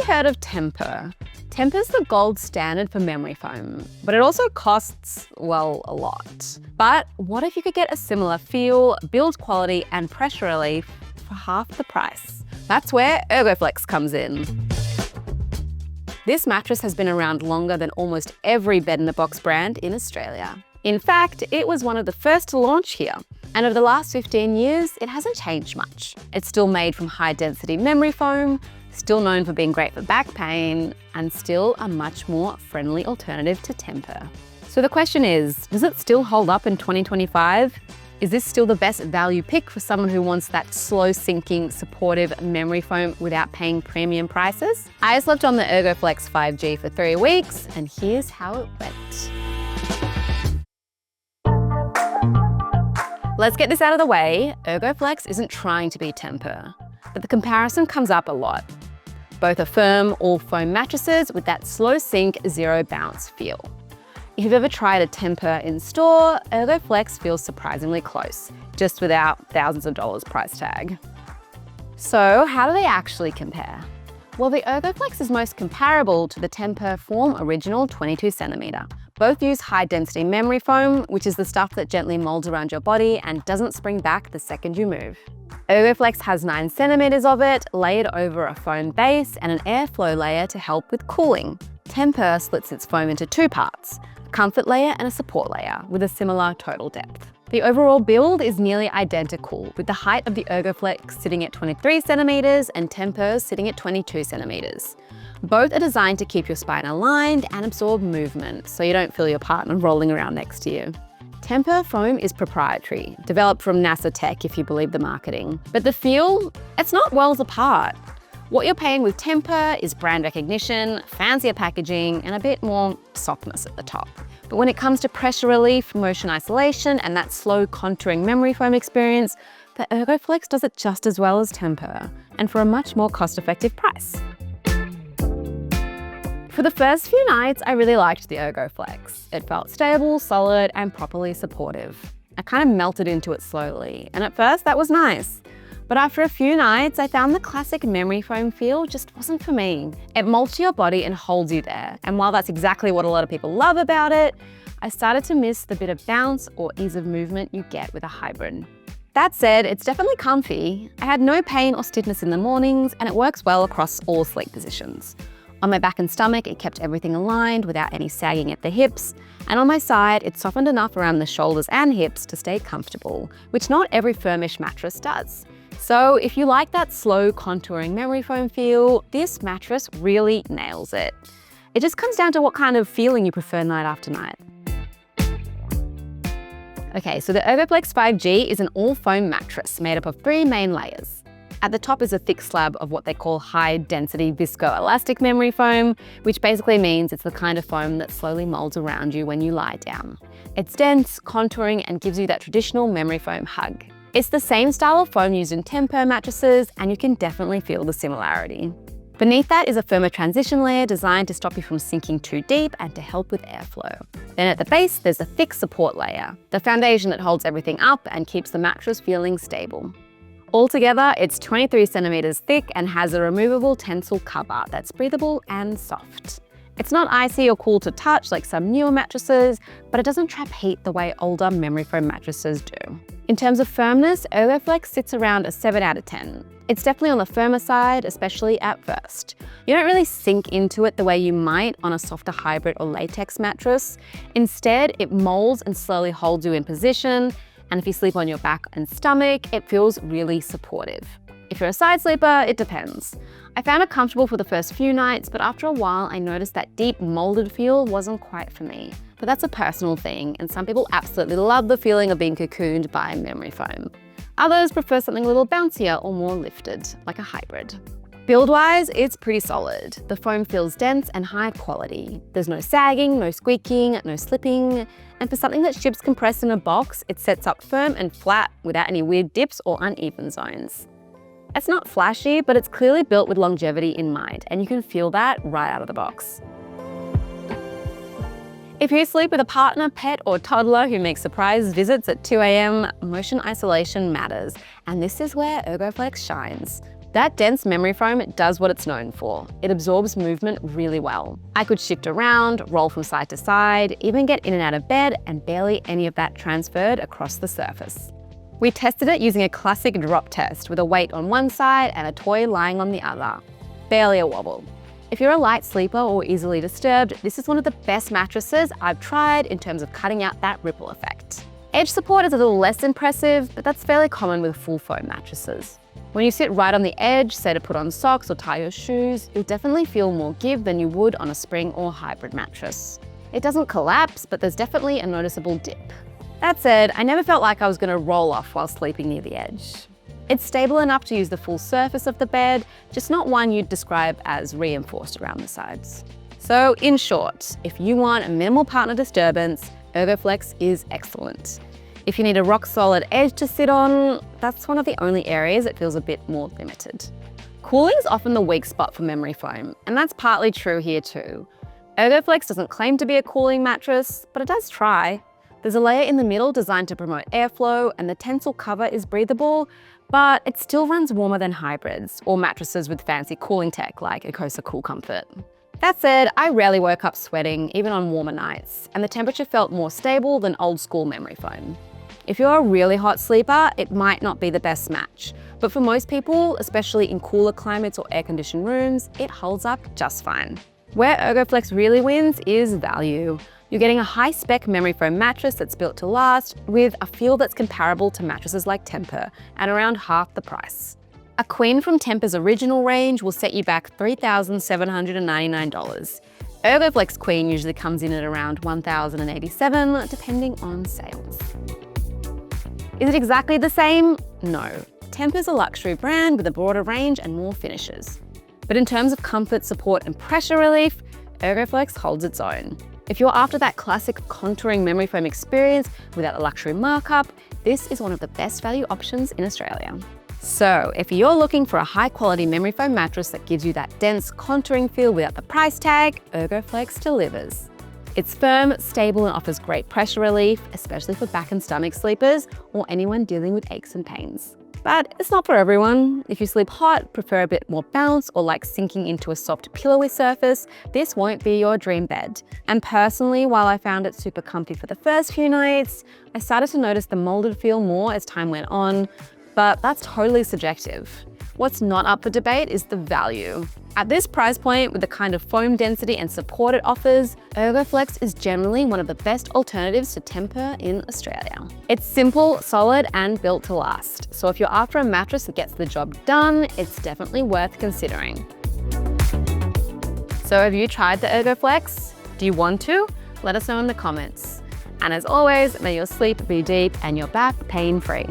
probably heard of Temper. Temper's the gold standard for memory foam, but it also costs, well, a lot. But what if you could get a similar feel, build quality, and pressure relief for half the price? That's where Ergoflex comes in. This mattress has been around longer than almost every bed-in-a-box brand in Australia. In fact, it was one of the first to launch here. And over the last 15 years, it hasn't changed much. It's still made from high-density memory foam, still known for being great for back pain, and still a much more friendly alternative to Temper. So the question is, does it still hold up in 2025? Is this still the best value pick for someone who wants that slow-sinking, supportive memory foam without paying premium prices? I slept on the Ergoflex 5G for 3 weeks, and here's how it went. Let's get this out of the way. Ergoflex isn't trying to be Temper, but the comparison comes up a lot. Both are firm, all-foam mattresses with that slow sink, zero bounce feel. If you've ever tried a Temper in store, Ergoflex feels surprisingly close, just without thousands of dollars price tag. So how do they actually compare? Well, the Ergoflex is most comparable to the Temper Form Original 22cm. Both use high-density memory foam, which is the stuff that gently molds around your body and doesn't spring back the second you move. Ergoflex has 9 centimeters of it, layered over a foam base and an airflow layer to help with cooling. Temper splits its foam into 2 parts, a comfort layer and a support layer, with a similar total depth. The overall build is nearly identical, with the height of the Ergoflex sitting at 23 centimeters and Temper's sitting at 22 centimeters. Both are designed to keep your spine aligned and absorb movement, so you don't feel your partner rolling around next to you. Temper foam is proprietary, developed from NASA tech if you believe the marketing. But the feel, it's not worlds apart. What you're paying with Temper is brand recognition, fancier packaging, and a bit more softness at the top. But when it comes to pressure relief, motion isolation, and that slow contouring memory foam experience, the Ergoflex does it just as well as Temper, and for a much more cost-effective price. For the first few nights, I really liked the Ergoflex. It felt stable, solid, and properly supportive. I kind of melted into it slowly, and at first that was nice. But after a few nights, I found the classic memory foam feel just wasn't for me. It molds to your body and holds you there. And while that's exactly what a lot of people love about it, I started to miss the bit of bounce or ease of movement you get with a hybrid. That said, it's definitely comfy. I had no pain or stiffness in the mornings, and it works well across all sleep positions. On my back and stomach, it kept everything aligned without any sagging at the hips. And on my side, it softened enough around the shoulders and hips to stay comfortable, which not every firmish mattress does. So if you like that slow contouring memory foam feel, this mattress really nails it. It just comes down to what kind of feeling you prefer night after night. Okay, so the Ergoflex 5G is an all-foam mattress made up of 3 main layers. At the top is a thick slab of what they call high-density viscoelastic memory foam, which basically means it's the kind of foam that slowly molds around you when you lie down. It's dense, contouring, and gives you that traditional memory foam hug. It's the same style of foam used in Temper mattresses, and you can definitely feel the similarity. Beneath that is a firmer transition layer designed to stop you from sinking too deep and to help with airflow. Then at the base, there's a thick support layer, the foundation that holds everything up and keeps the mattress feeling stable. Altogether, it's 23 centimeters thick and has a removable tensile cover that's breathable and soft. It's not icy or cool to touch like some newer mattresses, but it doesn't trap heat the way older memory foam mattresses do. In terms of firmness, Ergoflex sits around a 7 out of 10. It's definitely on the firmer side, especially at first. You don't really sink into it the way you might on a softer hybrid or latex mattress. Instead, it molds and slowly holds you in position, and if you sleep on your back and stomach, it feels really supportive. If you're a side sleeper, it depends. I found it comfortable for the first few nights, but after a while, I noticed that deep molded feel wasn't quite for me. But that's a personal thing, and some people absolutely love the feeling of being cocooned by memory foam. Others prefer something a little bouncier or more lifted, like a hybrid. Build-wise, it's pretty solid. The foam feels dense and high quality. There's no sagging, no squeaking, no slipping. And for something that ships compressed in a box, it sets up firm and flat without any weird dips or uneven zones. It's not flashy, but it's clearly built with longevity in mind, and you can feel that right out of the box. If you sleep with a partner, pet, or toddler who makes surprise visits at 2 a.m, motion isolation matters, and this is where Ergoflex shines. That dense memory foam does what it's known for. It absorbs movement really well. I could shift around, roll from side to side, even get in and out of bed, and barely any of that transferred across the surface. We tested it using a classic drop test with a weight on one side and a toy lying on the other. Barely a wobble. If you're a light sleeper or easily disturbed, this is one of the best mattresses I've tried in terms of cutting out that ripple effect. Edge support is a little less impressive, but that's fairly common with full foam mattresses. When you sit right on the edge, say to put on socks or tie your shoes, you'll definitely feel more give than you would on a spring or hybrid mattress. It doesn't collapse, but there's definitely a noticeable dip. That said, I never felt like I was going to roll off while sleeping near the edge. It's stable enough to use the full surface of the bed, just not one you'd describe as reinforced around the sides. So in short, if you want a minimal partner disturbance, Ergoflex is excellent. If you need a rock-solid edge to sit on, that's one of the only areas it feels a bit more limited. Cooling is often the weak spot for memory foam, and that's partly true here too. Ergoflex doesn't claim to be a cooling mattress, but it does try. There's a layer in the middle designed to promote airflow, and the tensile cover is breathable, but it still runs warmer than hybrids or mattresses with fancy cooling tech like Ecosa Cool Comfort. That said, I rarely woke up sweating, even on warmer nights, and the temperature felt more stable than old school memory foam. If you're a really hot sleeper, it might not be the best match, but for most people, especially in cooler climates or air-conditioned rooms, it holds up just fine. Where Ergoflex really wins is value. You're getting a high-spec memory foam mattress that's built to last with a feel that's comparable to mattresses like Tempur at around half the price. A queen from Tempur's original range will set you back $3,799. Ergoflex queen usually comes in at around $1,087, depending on sales. Is it exactly the same? No. Tempur's a luxury brand with a broader range and more finishes. But in terms of comfort, support, and pressure relief, Ergoflex holds its own. If you're after that classic contouring memory foam experience without the luxury markup, this is one of the best value options in Australia. So if you're looking for a high quality memory foam mattress that gives you that dense contouring feel without the price tag, Ergoflex delivers. It's firm, stable, and offers great pressure relief, especially for back and stomach sleepers or anyone dealing with aches and pains. But it's not for everyone. If you sleep hot, prefer a bit more bounce, or like sinking into a soft pillowy surface, this won't be your dream bed. And personally, while I found it super comfy for the first few nights, I started to notice the molded feel more as time went on, but that's totally subjective. What's not up for debate is the value. At this price point, with the kind of foam density and support it offers, Ergoflex is generally one of the best alternatives to Tempur in Australia. It's simple, solid, and built to last. So if you're after a mattress that gets the job done, it's definitely worth considering. So have you tried the Ergoflex? Do you want to? Let us know in the comments. And as always, may your sleep be deep and your back pain-free.